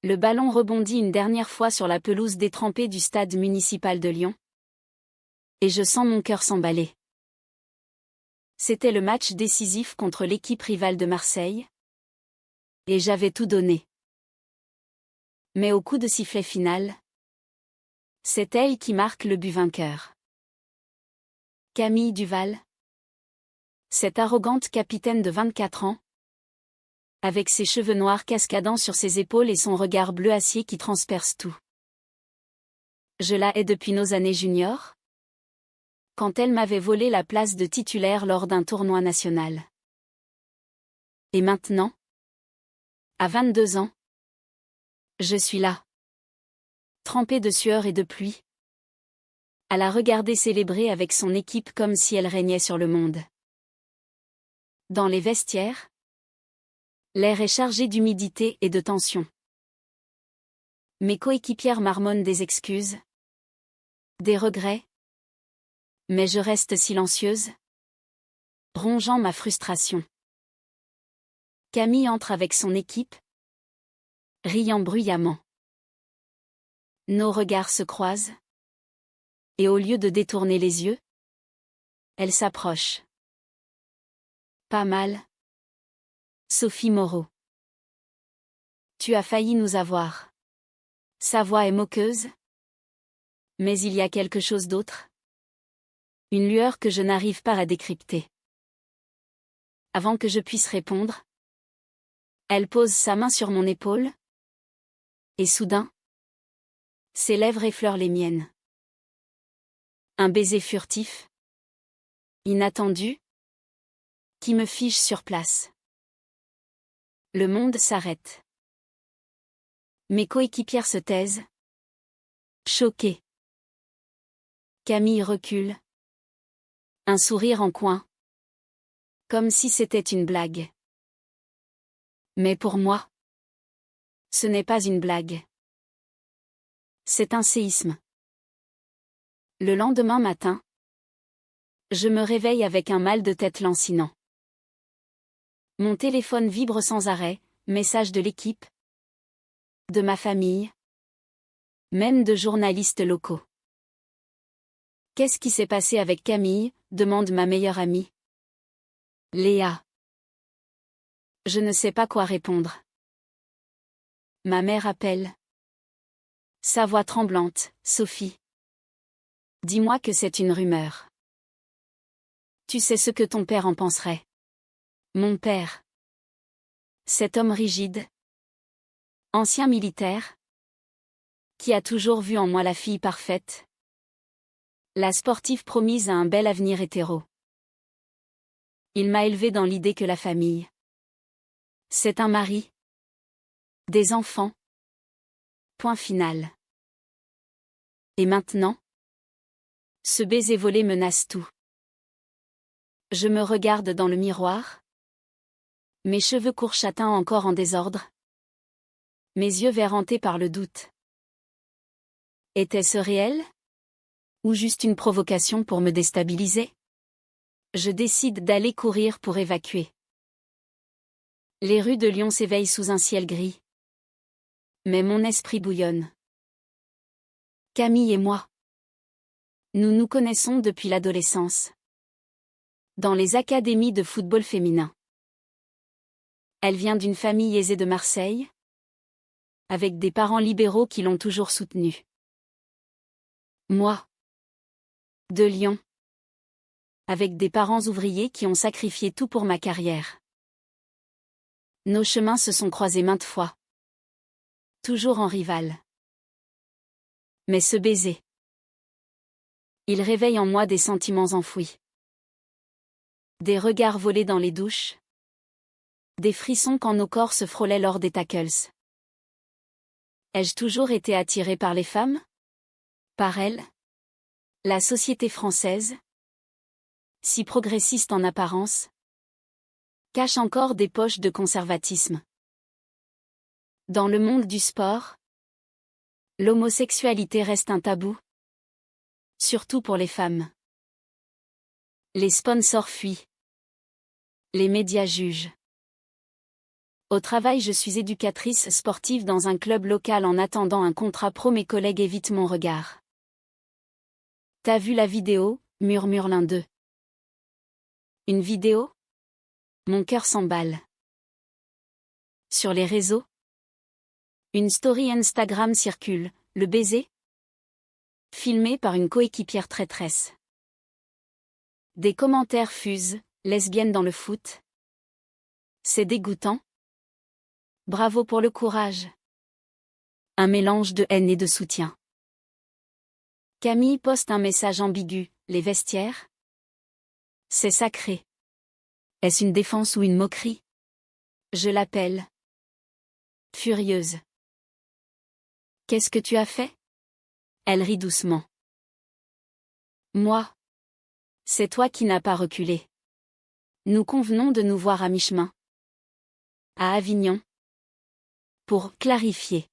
Le ballon rebondit une dernière fois sur la pelouse détrempée du stade municipal de Lyon. Et je sens mon cœur s'emballer. C'était le match décisif contre l'équipe rivale de Marseille. Et j'avais tout donné. Mais au coup de sifflet final, c'est elle qui marque le but vainqueur. Camille Duval. Cette arrogante capitaine de 24 ans, avec ses cheveux noirs cascadant sur ses épaules et son regard bleu acier qui transperce tout. Je la hais depuis nos années juniors, quand elle m'avait volé la place de titulaire lors d'un tournoi national. Et maintenant, à 22 ans, je suis là, trempée de sueur et de pluie, à la regarder célébrer avec son équipe comme si elle régnait sur le monde. Dans les vestiaires, l'air est chargé d'humidité et de tension. Mes coéquipières marmonnent des excuses, des regrets, mais je reste silencieuse, rongeant ma frustration. Camille entre avec son équipe, riant bruyamment. Nos regards se croisent, et au lieu de détourner les yeux, elle s'approche. Pas mal. Sophie Moreau. Tu as failli nous avoir. Sa voix est moqueuse. Mais il y a quelque chose d'autre. Une lueur que je n'arrive pas à décrypter. Avant que je puisse répondre, elle pose sa main sur mon épaule. Et soudain, ses lèvres effleurent les miennes. Un baiser furtif, inattendu, qui me fige sur place. Le monde s'arrête. Mes coéquipières se taisent, choquées. Camille recule. Un sourire en coin. Comme si c'était une blague. Mais pour moi, ce n'est pas une blague. C'est un séisme. Le lendemain matin, je me réveille avec un mal de tête lancinant. Mon téléphone vibre sans arrêt, messages de l'équipe, de ma famille, même de journalistes locaux. Qu'est-ce qui s'est passé avec Camille, demande ma meilleure amie. Léa. Je ne sais pas quoi répondre. Ma mère appelle. Sa voix tremblante, Sophie. Dis-moi que c'est une rumeur. Tu sais ce que ton père en penserait. Mon père. Cet homme rigide. Ancien militaire. Qui a toujours vu en moi la fille parfaite. La sportive promise à un bel avenir hétéro. Il m'a élevée dans l'idée que la famille, c'est un mari. Des enfants. Point final. Et maintenant, ce baiser volé menace tout. Je me regarde dans le miroir. Mes cheveux courts châtains encore en désordre. Mes yeux verts hantés par le doute. Était-ce réel? Ou juste une provocation pour me déstabiliser? Je décide d'aller courir pour évacuer. Les rues de Lyon s'éveillent sous un ciel gris. Mais mon esprit bouillonne. Camille et moi. Nous nous connaissons depuis l'adolescence. Dans les académies de football féminin. Elle vient d'une famille aisée de Marseille, avec des parents libéraux qui l'ont toujours soutenue. Moi. De Lyon. Avec des parents ouvriers qui ont sacrifié tout pour ma carrière. Nos chemins se sont croisés maintes fois. Toujours en rival. Mais ce baiser. Il réveille en moi des sentiments enfouis. Des regards volés dans les douches. Des frissons quand nos corps se frôlaient lors des tackles. Ai-je toujours été attirée par les femmes? Par elles? La société française, si progressiste en apparence, cache encore des poches de conservatisme. Dans le monde du sport, l'homosexualité reste un tabou. Surtout pour les femmes. Les sponsors fuient. Les médias jugent. Au travail, je suis éducatrice sportive dans un club local en attendant un contrat pro. Mes collègues évitent mon regard. T'as vu la vidéo, murmure l'un d'eux. Une vidéo? Mon cœur s'emballe. Sur les réseaux? Une story Instagram circule, le baiser? Filmé par une coéquipière traîtresse. Des commentaires fusent, lesbienne dans le foot. C'est dégoûtant. Bravo pour le courage. Un mélange de haine et de soutien. Camille poste un message ambigu, les vestiaires? C'est sacré. Est-ce une défense ou une moquerie? Je l'appelle. Furieuse. Qu'est-ce que tu as fait? Elle rit doucement. Moi. C'est toi qui n'as pas reculé. Nous convenons de nous voir à mi-chemin. À Avignon. Pour clarifier.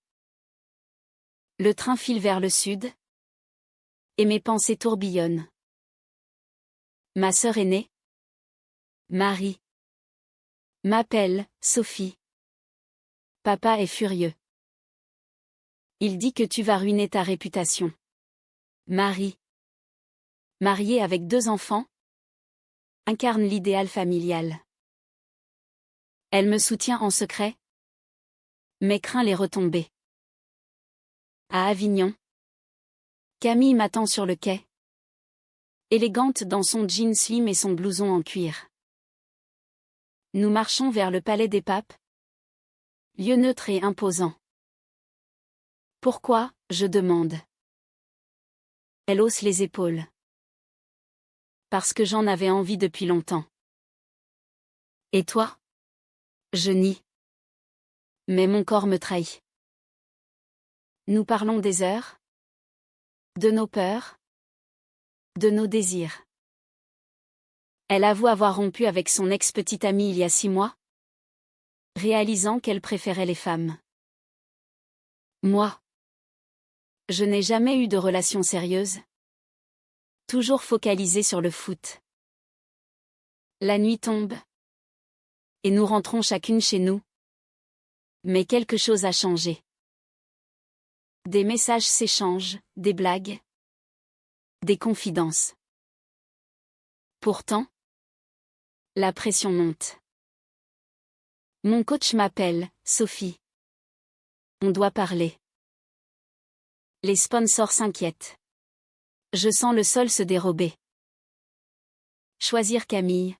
Le train file vers le sud. Et mes pensées tourbillonnent. Ma sœur aînée, Marie, m'appelle Sophie. Papa est furieux. Il dit que tu vas ruiner ta réputation. Marie, mariée avec 2 enfants, incarne l'idéal familial. Elle me soutient en secret, mais craint les retombées. À Avignon, Camille m'attend sur le quai. Élégante dans son jean slim et son blouson en cuir. Nous marchons vers le Palais des Papes. Lieu neutre et imposant. Pourquoi, je demande. Elle hausse les épaules. Parce que j'en avais envie depuis longtemps. Et toi? Je nie. Mais mon corps me trahit. Nous parlons des heures, de nos peurs, de nos désirs. Elle avoue avoir rompu avec son ex-petite amie il y a 6 mois, réalisant qu'elle préférait les femmes. Moi, je n'ai jamais eu de relation sérieuse, toujours focalisée sur le foot. La nuit tombe, et nous rentrons chacune chez nous. Mais quelque chose a changé. Des messages s'échangent, des blagues, des confidences. Pourtant, la pression monte. Mon coach m'appelle, Sophie. On doit parler. Les sponsors s'inquiètent. Je sens le sol se dérober. Choisir Camille,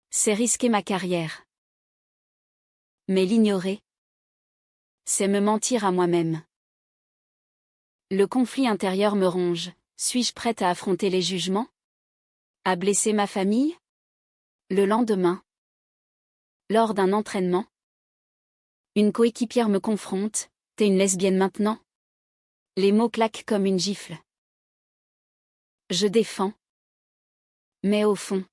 c'est risquer ma carrière. Mais l'ignorer, c'est me mentir à moi-même. Le conflit intérieur me ronge. Suis-je prête à affronter les jugements? À blesser ma famille? Le lendemain, lors d'un entraînement, une coéquipière me confronte. T'es une lesbienne maintenant? Les mots claquent comme une gifle. Je défends. Mais au fond,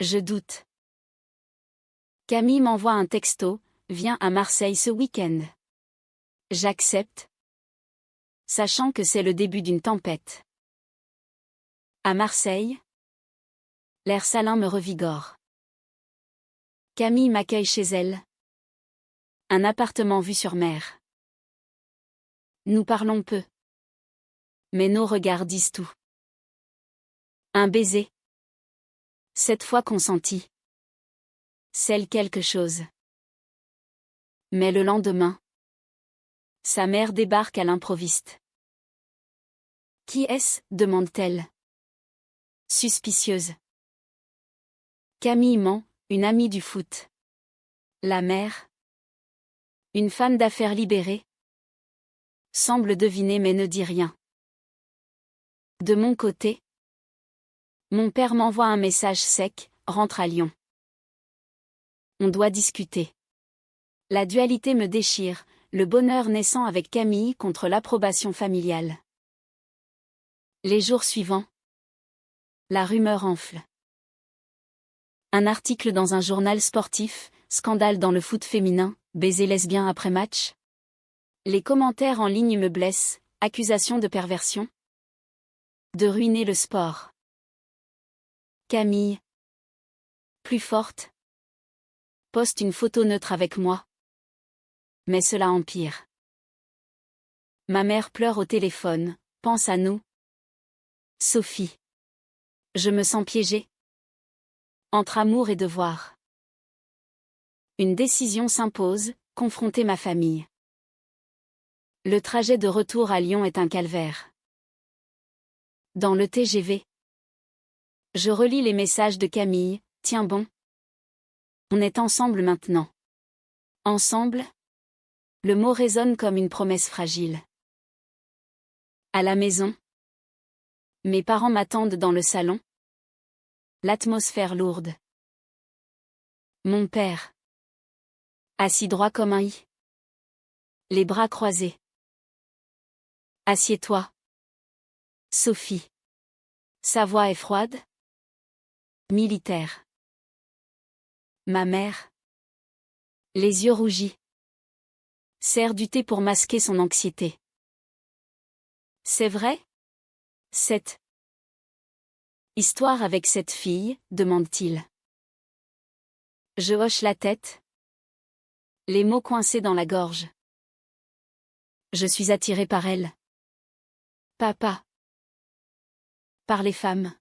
je doute. Camille m'envoie un texto, viens à Marseille ce week-end. J'accepte, sachant que c'est le début d'une tempête. À Marseille, l'air salin me revigore. Camille m'accueille chez elle. Un appartement vue sur mer. Nous parlons peu. Mais nos regards disent tout. Un baiser. Cette fois consenti. Celle quelque chose. Mais le lendemain, sa mère débarque à l'improviste. Qui est-ce? Demande-t-elle. Suspicieuse. Camille ment, une amie du foot. La mère, une femme d'affaires libérée, semble deviner mais ne dit rien. De mon côté, mon père m'envoie un message sec, rentre à Lyon. On doit discuter. La dualité me déchire, le bonheur naissant avec Camille contre l'approbation familiale. Les jours suivants, la rumeur enfle. Un article dans un journal sportif, scandale dans le foot féminin, baiser lesbien après match. Les commentaires en ligne me blessent, accusation de perversion. De ruiner le sport. Camille. Plus forte. poste une photo neutre avec moi. Mais cela empire. Ma mère pleure au téléphone, pense à nous. Sophie. Je me sens piégée. Entre amour et devoir. Une décision s'impose, confronter ma famille. Le trajet de retour à Lyon est un calvaire. Dans le TGV. Je relis les messages de Camille, tiens bon. On est ensemble maintenant. Ensemble? Le mot résonne comme une promesse fragile. À la maison. Mes parents m'attendent dans le salon. L'atmosphère lourde. Mon père. Assis droit comme un i. Les bras croisés. Assieds-toi. Sophie. Sa voix est froide. Militaire. Ma mère. Les yeux rougis. Sert du thé pour masquer son anxiété. C'est vrai? Cette histoire avec cette fille, demande-t-il. Je hoche la tête. Les mots coincés dans la gorge. Je suis attiré par elle. Papa. Par les femmes.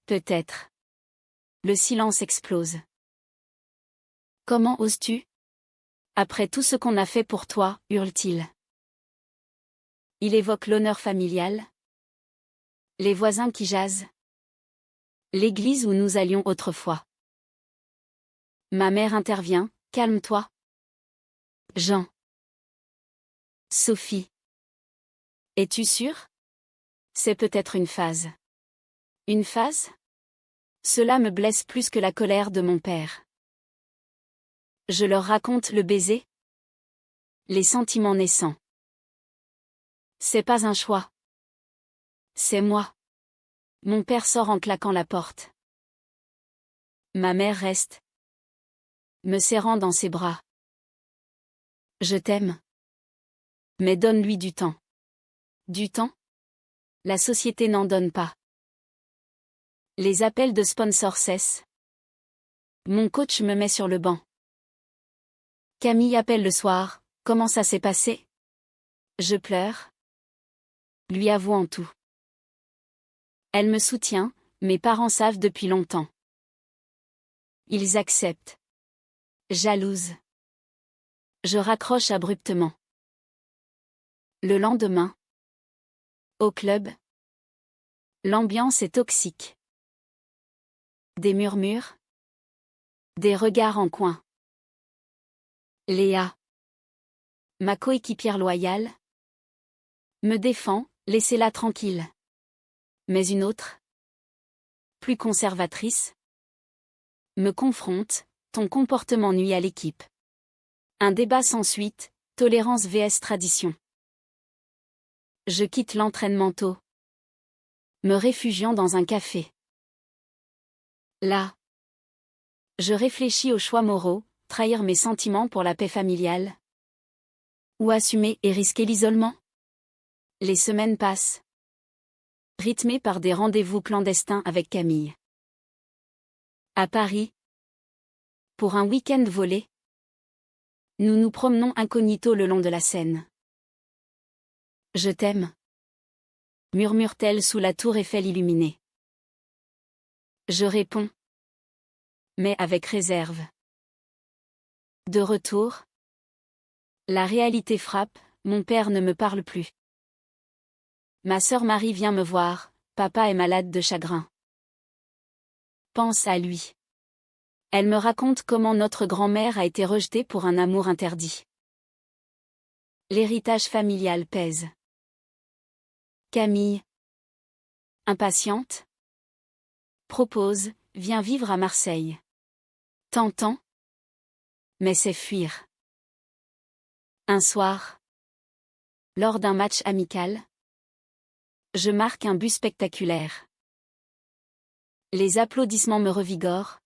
Peut-être. Le silence explose. Comment oses-tu? Après tout ce qu'on a fait pour toi, hurle-t-il. Il évoque l'honneur familial. Les voisins qui jasent. L'église où nous allions autrefois. Ma mère intervient, calme-toi. Jean. Sophie. Es-tu sûre? C'est peut-être une phase. Une phase? Cela me blesse plus que la colère de mon père. Je leur raconte le baiser. Les sentiments naissants. C'est pas un choix. C'est moi. Mon père sort en claquant la porte. Ma mère reste. Me serrant dans ses bras. Je t'aime. Mais donne-lui du temps. Du temps? La société n'en donne pas. Les appels de sponsors cessent. Mon coach me met sur le banc. Camille appelle le soir, comment ça s'est passé? Je pleure. Lui avouant tout. Elle me soutient, mes parents savent depuis longtemps. Ils acceptent. Jalouse. Je raccroche abruptement. Le lendemain. Au club. L'ambiance est toxique. Des murmures. Des regards en coin. Léa. Ma coéquipière loyale. Me défend, laissez-la tranquille. Mais une autre. Plus conservatrice. Me confronte, ton comportement nuit à l'équipe. Un débat sans suite, tolérance vs tradition. Je quitte l'entraînement tôt. Me réfugiant dans un café. Là. Je réfléchis aux choix moraux, trahir mes sentiments pour la paix familiale. Ou assumer et risquer l'isolement? Les semaines passent. Rythmées par des rendez-vous clandestins avec Camille. À Paris. Pour un week-end volé. Nous nous promenons incognito le long de la Seine. Je t'aime. Murmure-t-elle sous la tour Eiffel illuminée. Je réponds. Mais avec réserve. De retour. La réalité frappe, mon père ne me parle plus. Ma sœur Marie vient me voir, papa est malade de chagrin. Pense à lui. Elle me raconte comment notre grand-mère a été rejetée pour un amour interdit. L'héritage familial pèse. Camille. Impatiente. Propose, viens vivre à Marseille. Tentant. Mais c'est fuir. Un soir. Lors d'un match amical. Je marque un but spectaculaire. Les applaudissements me revigorent.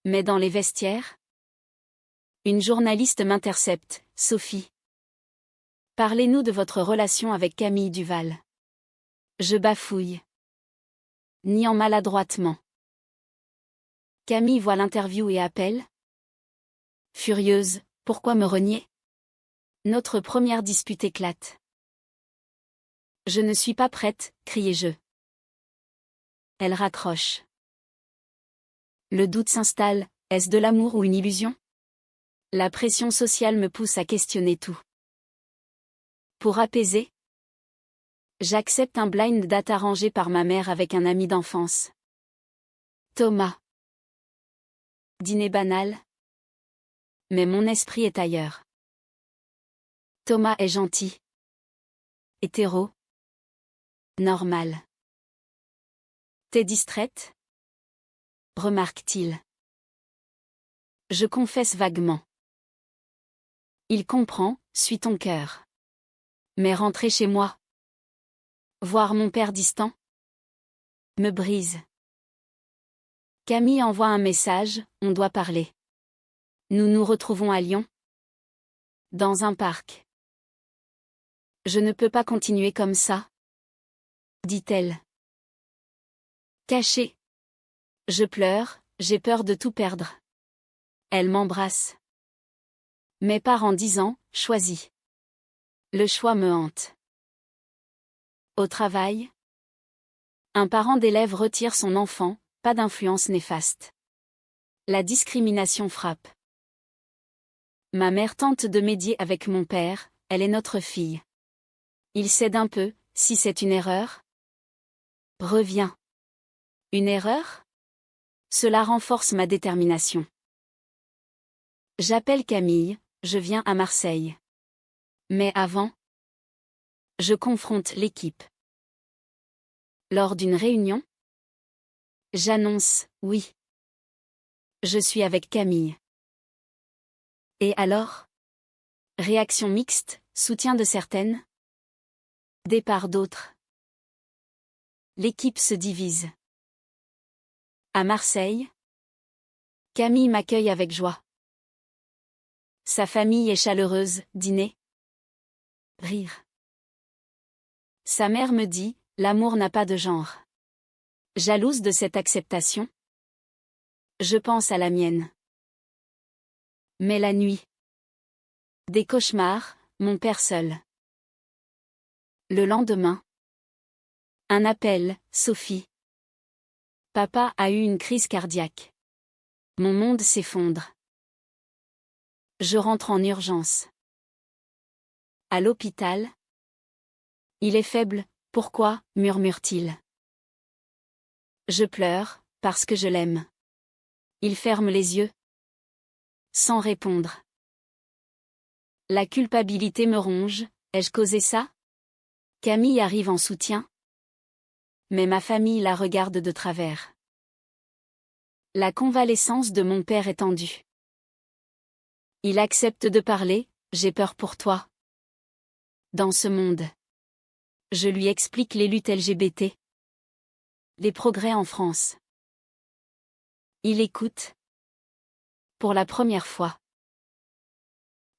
Mais dans les vestiaires. Une journaliste m'intercepte, Sophie. Parlez-nous de votre relation avec Camille Duval. Je bafouille. Niant maladroitement. Camille voit l'interview et appelle. Furieuse, pourquoi me renier? Notre première dispute éclate. Je ne suis pas prête, criai-je. Elle raccroche. Le doute s'installe, est-ce de l'amour ou une illusion? La pression sociale me pousse à questionner tout. Pour apaiser, j'accepte un blind date arrangé par ma mère avec un ami d'enfance. Thomas. Dîner banal. Mais mon esprit est ailleurs. Thomas est gentil. Hétéro. Normal. T'es distraite? Remarque-t-il. Je confesse vaguement. Il comprend, suis ton cœur. Mais rentrer chez moi, voir mon père distant, me brise. Camille envoie un message, on doit parler. Nous nous retrouvons à Lyon. Dans un parc. Je ne peux pas continuer comme ça, dit-elle. Cachée. Je pleure, j'ai peur de tout perdre. Elle m'embrasse. Mais part en disant, choisis. Le choix me hante. Au travail, un parent d'élève retire son enfant, pas d'influence néfaste. La discrimination frappe. Ma mère tente de médier avec mon père, elle est notre fille. Il cède un peu, si c'est une erreur. Reviens. Une erreur? Cela renforce ma détermination. J'appelle Camille, je viens à Marseille. Mais avant, je confronte l'équipe. Lors d'une réunion, j'annonce, oui. Je suis avec Camille. Et alors? Réaction mixte, soutien de certaines. Départ d'autres. L'équipe se divise. À Marseille, Camille m'accueille avec joie. Sa famille est chaleureuse, dîner. Rire. Sa mère me dit, l'amour n'a pas de genre. Jalouse de cette acceptation, je pense à la mienne. Mais la nuit. Des cauchemars, mon père seul. Le lendemain. Un appel, Sophie. Papa a eu une crise cardiaque. Mon monde s'effondre. Je rentre en urgence. À l'hôpital. Il est faible, pourquoi, murmure-t-il. Je pleure, parce que je l'aime. Il ferme les yeux. Sans répondre. La culpabilité me ronge, ai-je causé ça? Camille arrive en soutien. Mais ma famille la regarde de travers. La convalescence de mon père est tendue. Il accepte de parler, j'ai peur pour toi. Dans ce monde. Je lui explique les luttes LGBT. Les progrès en France. Il écoute. Pour la première fois.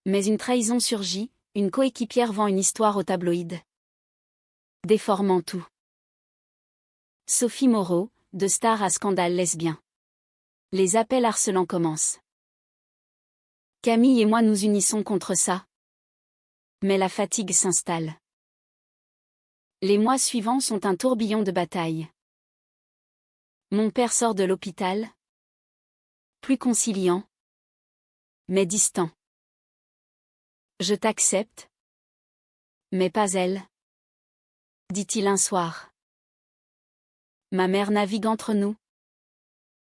Mais une trahison surgit, une coéquipière vend une histoire au tabloïd. Déformant tout. Sophie Moreau, de star à scandale lesbien. Les appels harcelants commencent. Camille et moi nous unissons contre ça. Mais la fatigue s'installe. Les mois suivants sont un tourbillon de bataille. Mon père sort de l'hôpital. Plus conciliant. Mais distant. Je t'accepte. Mais pas elle. Dit-il un soir. Ma mère navigue entre nous.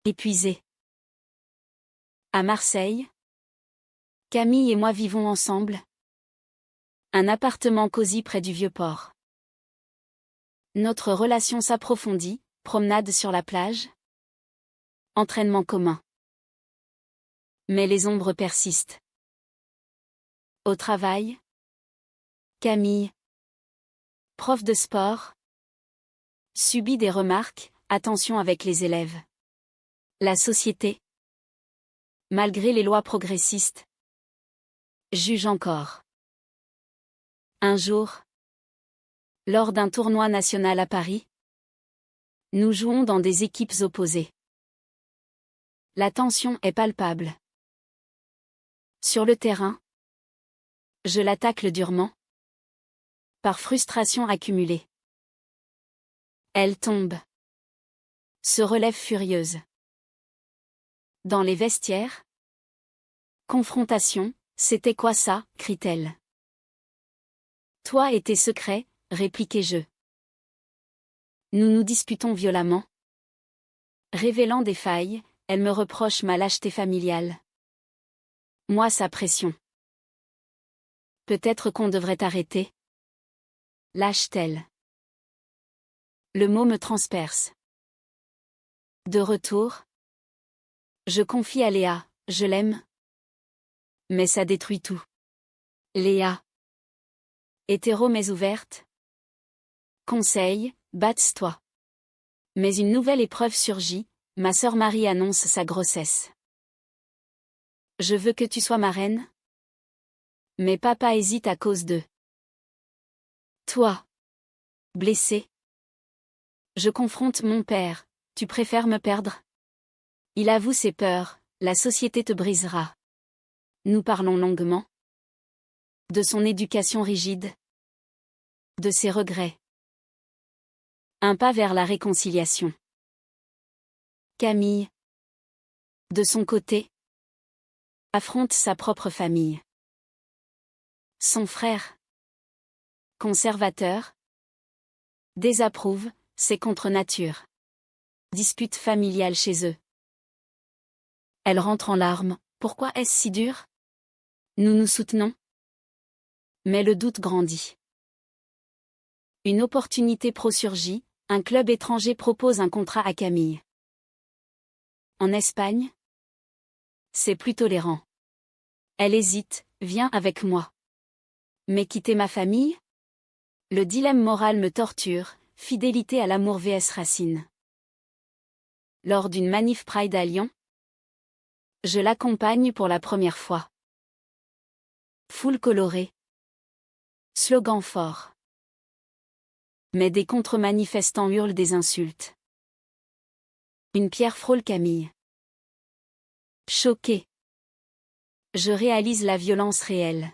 Épuisée. À Marseille. Camille et moi vivons ensemble. Un appartement cosy près du Vieux-Port. Notre relation s'approfondit, promenade sur la plage. Entraînement commun. Mais les ombres persistent. Au travail. Camille. Prof de sport. Subit des remarques, attention avec les élèves. La société. Malgré les lois progressistes. Juge encore. Un jour. Lors d'un tournoi national à Paris. Nous jouons dans des équipes opposées. La tension est palpable. Sur le terrain, je la tacle durement. Par frustration accumulée. Elle tombe. Se relève furieuse. Dans les vestiaires. Confrontation, c'était quoi ça, crie-t-elle. Toi et tes secrets, répliquai-je. Nous nous disputons violemment. Révélant des failles, elle me reproche ma lâcheté familiale. Moi sa pression. Peut-être qu'on devrait arrêter. Lâche-t-elle. Le mot me transperce. De retour. Je confie à Léa, je l'aime. Mais ça détruit tout. Léa. Hétéro mais ouverte. Conseil, bats-toi. Mais une nouvelle épreuve surgit, ma sœur Marie annonce sa grossesse. Je veux que tu sois ma reine. Mais papa hésite à cause de toi. Blessé. Je confronte mon père, tu préfères me perdre? Il avoue ses peurs, la société te brisera. Nous parlons longuement. De son éducation rigide. De ses regrets. Un pas vers la réconciliation. Camille. De son côté. Affronte sa propre famille. Son frère. Conservateur. Désapprouve, c'est contre nature. Dispute familiale chez eux. Elle rentre en larmes, pourquoi est-ce si dur? Nous nous soutenons. Mais le doute grandit. Une opportunité pro surgit, un club étranger propose un contrat à Camille. En Espagne? C'est plus tolérant. Elle hésite, viens avec moi. Mais quitter ma famille? Le dilemme moral me torture, fidélité à l'amour vs Racine. Lors d'une manif Pride à Lyon, je l'accompagne pour la première fois. Foule colorée. Slogan fort. Mais des contre-manifestants hurlent des insultes. Une pierre frôle Camille. Choquée. Je réalise la violence réelle.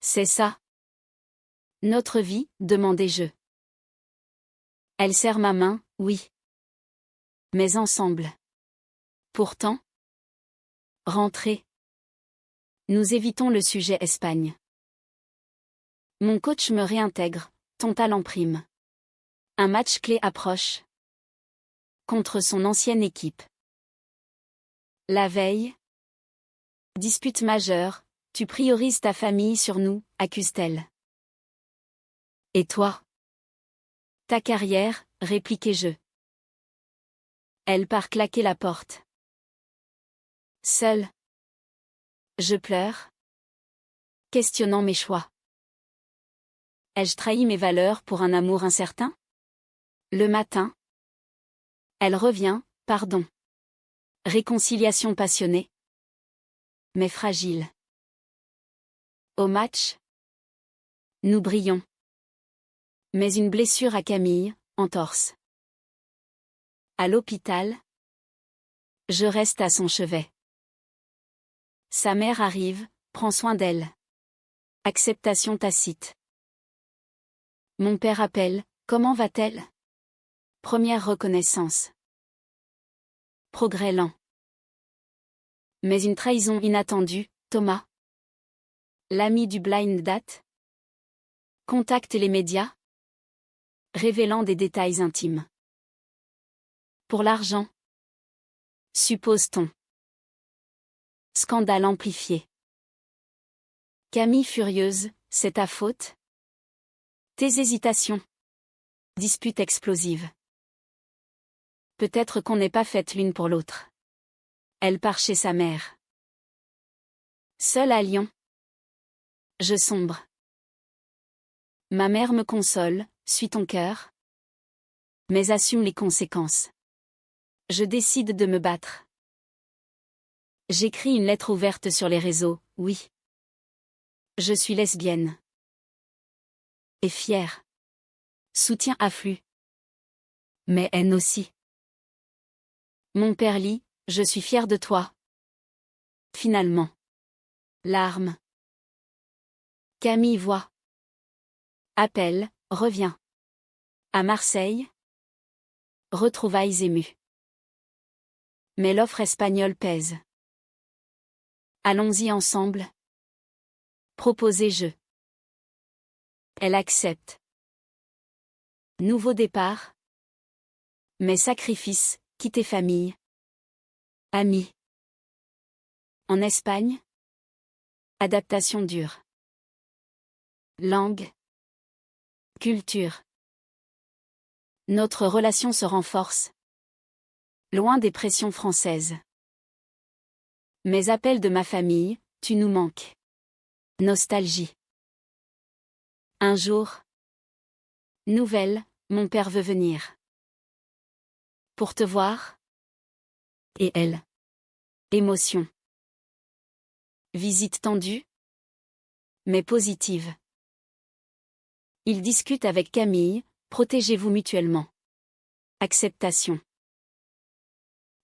C'est ça. Notre vie, demandai-je. Elle serre ma main, oui. Mais ensemble. Pourtant. Rentrez. Nous évitons le sujet Espagne. Mon coach me réintègre, ton talent prime. Un match clé approche. Contre son ancienne équipe. La veille. Dispute majeure, tu priorises ta famille sur nous, accuse-t-elle. Et toi? Ta carrière, répliquai-je. Elle part claquer la porte. Seule. Je pleure. Questionnant mes choix. Ai-je trahi mes valeurs pour un amour incertain? Le matin. Elle revient, pardon. Réconciliation passionnée. Mais fragile. Au match. Nous brillons. Mais une blessure à Camille, entorse. À l'hôpital. Je reste à son chevet. Sa mère arrive, prend soin d'elle. Acceptation tacite. Mon père appelle, comment va-t-elle? Première reconnaissance. Progrès lent. Mais une trahison inattendue, Thomas. L'ami du blind date. Contacte les médias. Révélant des détails intimes. Pour l'argent. Suppose-t-on. Scandale amplifié. Camille furieuse, c'est ta faute? Tes hésitations. Dispute explosive. Peut-être qu'on n'est pas faites l'une pour l'autre. Elle part chez sa mère. Seule à Lyon. Je sombre. Ma mère me console, suis ton cœur. Mais assume les conséquences. Je décide de me battre. J'écris une lettre ouverte sur les réseaux, oui. Je suis lesbienne. Et fière. Soutien afflue. Mais haine aussi. Mon père lit, Je suis fière de toi. Finalement. Larmes. Camille voit. Appel, reviens. À Marseille. Retrouvailles émues. Mais l'offre espagnole pèse. Allons-y ensemble. Proposez je. Elle accepte. Nouveau départ. Mais sacrifice, quitter famille. Amis. En Espagne. Adaptation dure. Langue. Culture. Notre relation se renforce. Loin des pressions françaises. Mes appels de ma famille, tu nous manques. Nostalgie. Un jour. Nouvelle, mon père veut venir. Pour te voir. Et elle. Émotion. Visite tendue. Mais positive. Il discute avec Camille, protégez-vous mutuellement. Acceptation.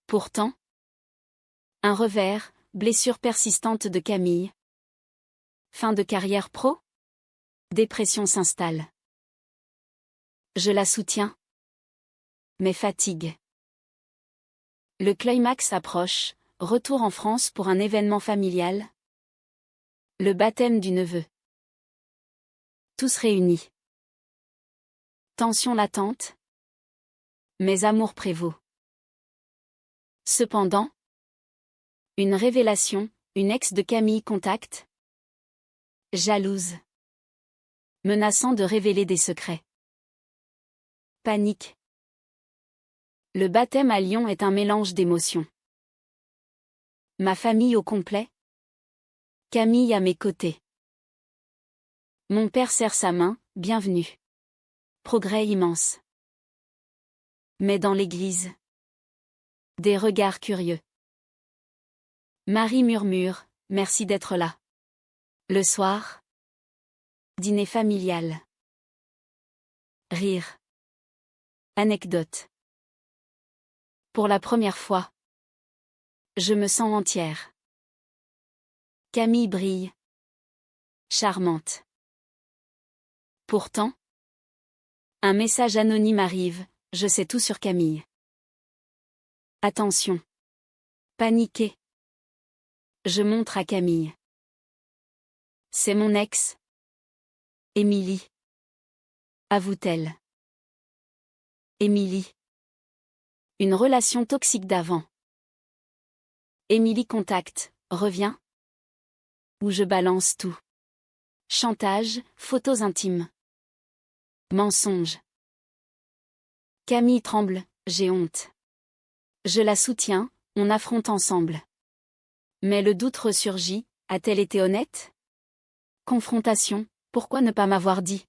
Pourtant. Un revers, blessure persistante de Camille. Fin de carrière pro. Dépression s'installe. Je la soutiens. Mais fatigue. Le climax approche, retour en France pour un événement familial. Le baptême du neveu. Tous réunis. Tension latente. Mais amour prévaut. Cependant. Une révélation, une ex de Camille contacte. Jalouse. Menaçant de révéler des secrets. Panique. Le baptême à Lyon est un mélange d'émotions. Ma famille au complet. Camille à mes côtés. Mon père serre sa main, bienvenue. Progrès immense. Mais dans l'église. Des regards curieux. Marie murmure, merci d'être là. Le soir. Dîner familial. Rire. Anecdote. Pour la première fois. Je me sens entière. Camille brille. Charmante. Pourtant. Un message anonyme arrive, je sais tout sur Camille. Attention. Paniqué. Je montre à Camille. C'est mon ex. Émilie. Avoue-t-elle. Émilie. Une relation toxique d'avant. Émilie contacte, reviens. Ou je balance tout. Chantage, photos intimes. Mensonge. Camille tremble, j'ai honte. Je la soutiens, on affronte ensemble. Mais le doute ressurgit, a-t-elle été honnête? Confrontation, pourquoi ne pas m'avoir dit?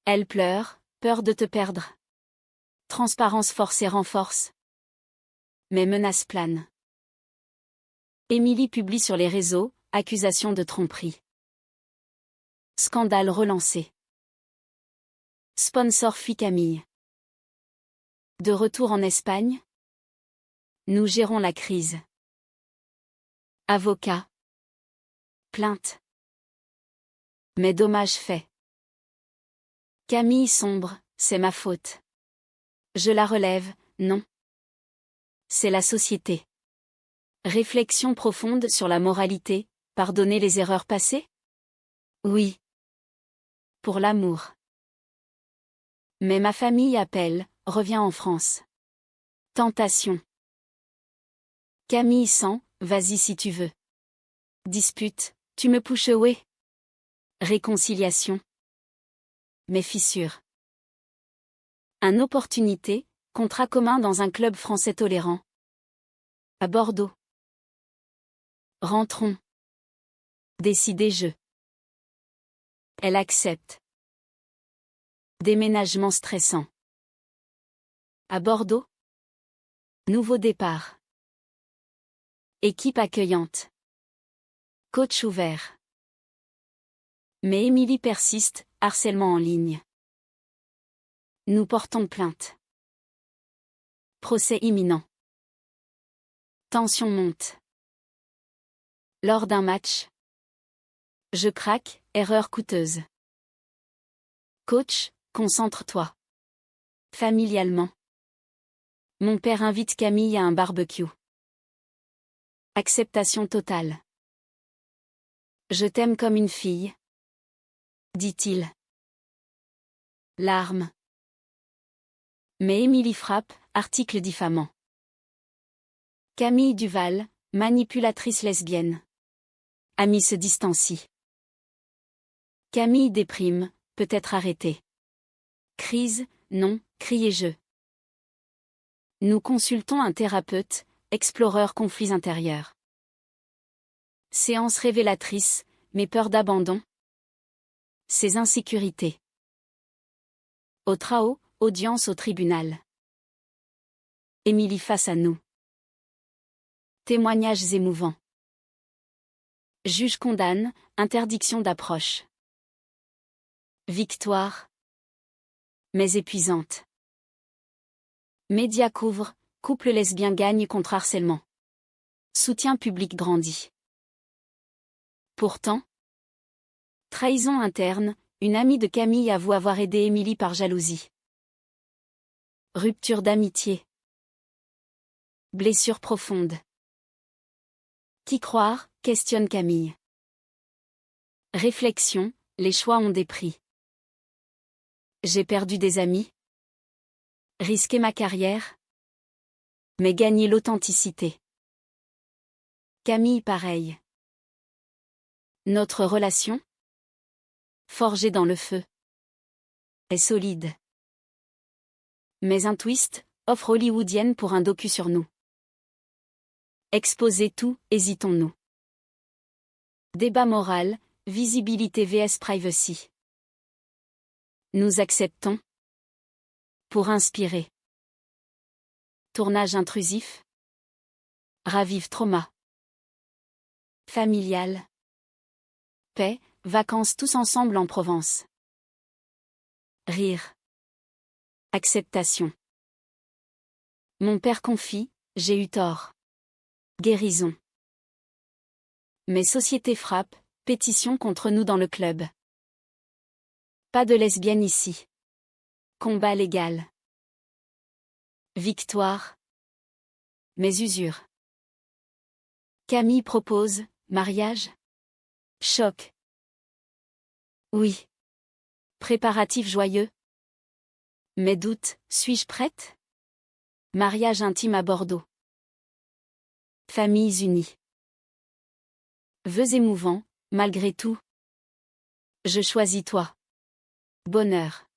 Elle pleure, peur de te perdre. Transparence forcée renforce. Mais menace plane. Émilie publie sur les réseaux, accusation de tromperie. Scandale relancé. Sponsor fuit Camille. De retour en Espagne. Nous gérons la crise. Avocat. Plainte. Mais dommage fait. Camille sombre, c'est ma faute. Je la relève, non. C'est la société. Réflexion profonde sur la moralité, pardonner les erreurs passées? Oui. Pour l'amour. Mais ma famille appelle, reviens en France. Tentation. Camille sent, vas-y si tu veux. Dispute, tu me pushes away. Réconciliation. Mais fissure. Un opportunité, contrat commun dans un club français tolérant. À Bordeaux. Rentrons. Décidez je. Elle accepte. Déménagement stressant. À Bordeaux. Nouveau départ. Équipe accueillante. Coach ouvert. Mais Émilie persiste, harcèlement en ligne. Nous portons plainte. Procès imminent. Tension monte. Lors d'un match. Je craque, erreur coûteuse. Coach, concentre-toi. Familialement. Mon père invite Camille à un barbecue. Acceptation totale. Je t'aime comme une fille, dit-il. Larmes. Mais Émilie frappe, article diffamant. Camille Duval, manipulatrice lesbienne. Ami se distancie. Camille déprime, peut être arrêtée. Crise, non, criez-je. Nous consultons un thérapeute, exploreur conflits intérieurs. Séance révélatrice, mes peurs d'abandon. Ses insécurités. Au trao, audience au tribunal. Émilie face à nous. Témoignages émouvants. Juge condamne, interdiction d'approche. Victoire. Mais épuisante. Médias couvrent, couple lesbien gagne contre harcèlement. Soutien public grandit. Pourtant. Trahison interne, une amie de Camille avoue avoir aidé Émilie par jalousie. Rupture d'amitié. Blessure profonde. Qui croire, questionne Camille. Réflexion, les choix ont des prix. J'ai perdu des amis. Risqué ma carrière. Mais gagner l'authenticité. Camille pareil. Notre relation, forgée dans le feu, est solide. Mais un twist, offre hollywoodienne pour un docu sur nous. Exposer tout, hésitons-nous. Débat moral, visibilité vs privacy. Nous acceptons. Pour inspirer. Tournage intrusif. Ravive trauma. Familial. Paix, vacances tous ensemble en Provence. Rire. Acceptation. Mon père confie, j'ai eu tort. Guérison. Mais société frappe, pétition contre nous dans le club. Pas de lesbienne ici. Combat légal. Victoire. Mais usure. Camille propose, mariage. Choc. Oui. Préparatif joyeux. Mais doute, suis-je prête? Mariage intime à Bordeaux. Familles unies. Vœux émouvants, malgré tout. Je choisis toi. Bonheur.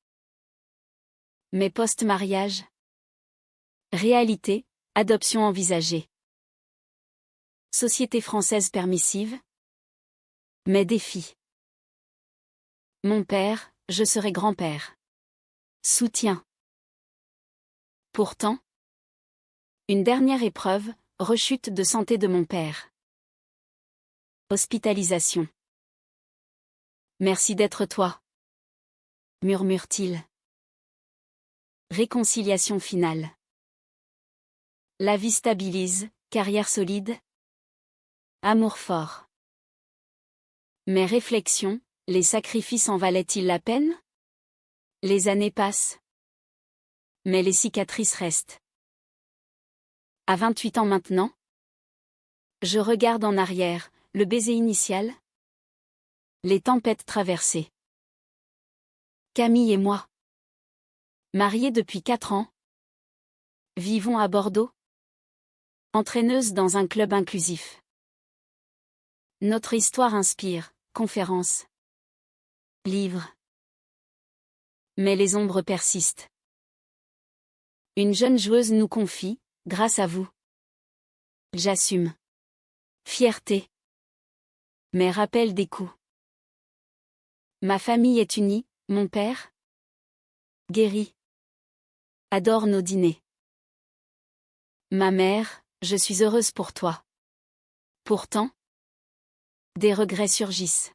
Mais post-mariage. Réalité, adoption envisagée. Société française permissive. Mais défi. Mon père, je serai grand-père. Soutien. Pourtant. Une dernière épreuve, rechute de santé de mon père. Hospitalisation. Merci d'être toi. Murmure-t-il. Réconciliation finale. La vie stabilise, carrière solide. Amour fort. Mais réflexion, les sacrifices en valaient-ils la peine? Les années passent. Mais les cicatrices restent. À 28 ans maintenant. Je regarde en arrière, le baiser initial. Les tempêtes traversées. Camille et moi. Mariés depuis 4 ans. Vivons à Bordeaux. Entraîneuse dans un club inclusif. Notre histoire inspire, conférences. Livres. Mais les ombres persistent. Une jeune joueuse nous confie, grâce à vous. J'assume. Fierté. Mais rappel des coups. Ma famille est unie, mon père. Guéri. Adore nos dîners. Ma mère, je suis heureuse pour toi. Pourtant. Des regrets surgissent.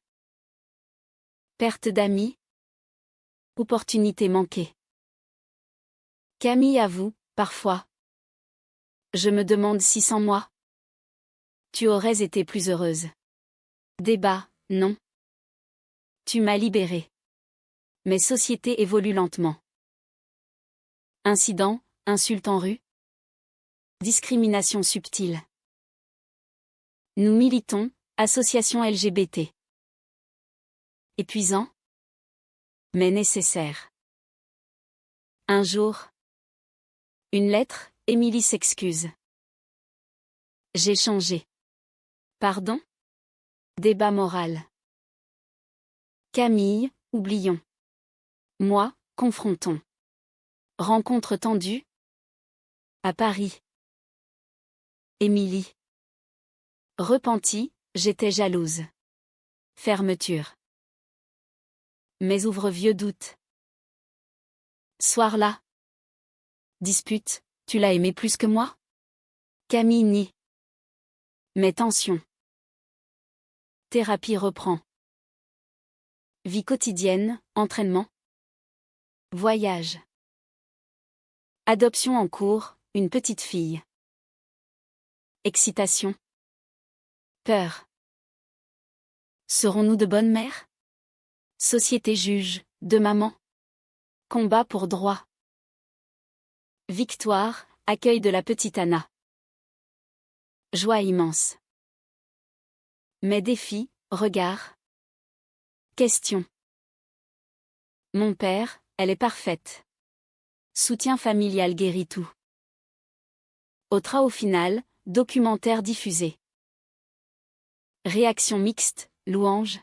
Perte d'amis. Opportunité manquée. Camille avoue, parfois. Je me demande si sans moi. Tu aurais été plus heureuse. Débat, non. Tu m'as libérée. Mais société évolue lentement. Incident, insulte en rue. Discrimination subtile. Nous militons, association LGBT. Épuisant, mais nécessaire. Un jour. Une lettre, Émilie s'excuse. J'ai changé. Pardon? Débat moral. Camille, oublions. Moi, confrontons. Rencontre tendue. À Paris. Émilie. Repentie, j'étais jalouse. Fermeture. Mais ouvre vieux doute. Soir-là. Dispute, tu l'as aimé plus que moi? Camille nie. Mais tension. Thérapie reprend. Vie quotidienne, entraînement. Voyage. Adoption en cours, une petite fille. Excitation. Peur. Serons-nous de bonnes mères? Société juge, de maman. Combat pour droit. Victoire, accueil de la petite Anna. Joie immense. Mais défi, regard. Question. Mon père, elle est parfaite. Soutien familial guérit tout. Au final, documentaire diffusé. Réaction mixte, louange.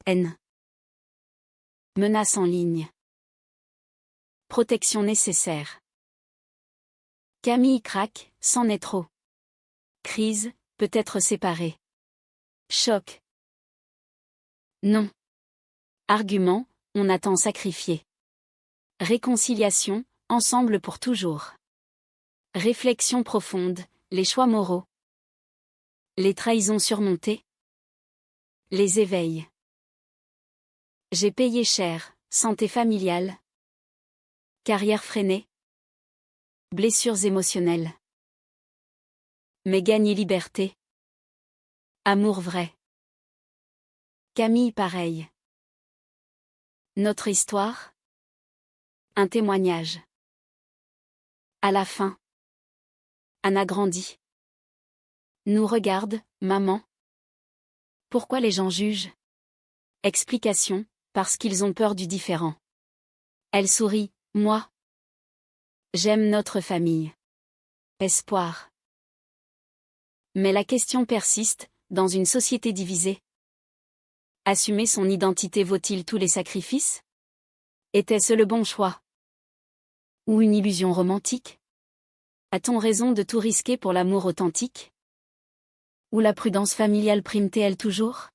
Haine. Menace en ligne. Protection nécessaire. Camille craque, c'en est trop. Crise, peut-être séparée. Choc. Non. Argument, on a tant sacrifié. Réconciliation, ensemble pour toujours. Réflexion profonde, les choix moraux. Les trahisons surmontées. Les éveils. J'ai payé cher, santé familiale. Carrière freinée. Blessures émotionnelles. Mais gagner liberté. Amour vrai. Camille pareil. Notre histoire. Un témoignage. À la fin. Anna grandit. Nous regarde, maman. Pourquoi les gens jugent? Explication, parce qu'ils ont peur du différent. Elle sourit, moi. J'aime notre famille. Espoir. Mais la question persiste, dans une société divisée. Assumer son identité vaut-il tous les sacrifices? Était-ce le bon choix? Ou une illusion romantique? A-t-on raison de tout risquer pour l'amour authentique? Ou la prudence familiale prime-t-elle toujours?